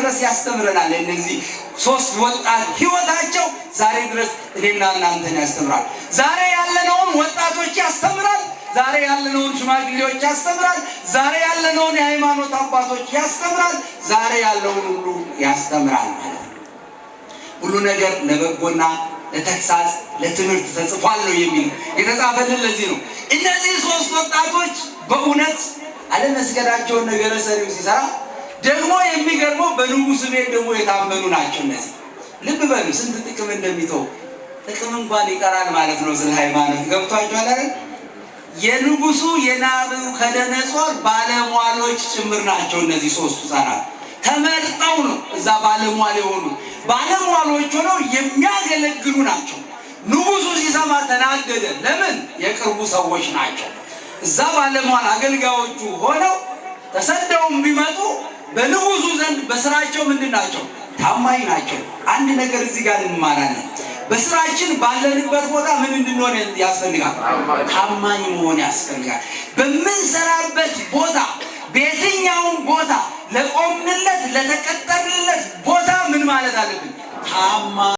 ድረስ ያስተምረናል። እነዚህ ሶስት ወጣት ህይወታቸው ዛሬ ድረስ እኔና እናንተን ያስተምራል። ዛሬ ያለነውን ወጣቶች ያስተምራል። ዛሬ ያለነውን ሽማግሌዎች ያስተምራል። ዛሬ ያለነውን የሃይማኖት አባቶች ያስተምራል። ዛሬ ያለውን ሁሉ ያስተምራል ማለት ነው። ሁሉ ነገር ለበጎና ለተግሳጽ ለትምህርት ተጽፏል ነው የሚል የተጻፈልን ለዚህ ነው። እነዚህ ሶስት ወጣቶች በእውነት አለመስገዳቸውን ነገረ ሰሪው ሲሰራ ደግሞ የሚገርመው በንጉሥ ቤት ደግሞ የታመኑ ናቸው። እነዚህ ልብ በሉ ስንት ጥቅም እንደሚተው ጥቅም እንኳን ይቀራል ማለት ነው። ስለ ሃይማኖት ገብቷችኋል አይደል? የንጉሱ የናቡከደነጾር ባለሟሎች ጭምር ናቸው። እነዚህ ሶስቱ ህፃናት ተመርጠው ነው እዛ ባለሟል የሆኑ ባለሟሎች ሆነው የሚያገለግሉ ናቸው። ንጉሱ ሲሰማ ተናደደ። ለምን? የቅርቡ ሰዎች ናቸው። እዛ ባለሟል አገልጋዮቹ ሆነው ተሰደውም ቢመጡ በንጉሱ ዘንድ በስራቸው ምንድን ናቸው? ታማኝ ናቸው። አንድ ነገር እዚህ ጋር እንማራለን። በስራችን ባለንበት ቦታ ምን እንድንሆን ያስፈልጋል? ታማኝ መሆን ያስፈልጋል። በምንሰራበት ቦታ በየትኛውም ቦታ ለቆምንለት ለተቀጠርንለት ቦታ ምን ማለት አለብን? ታማኝ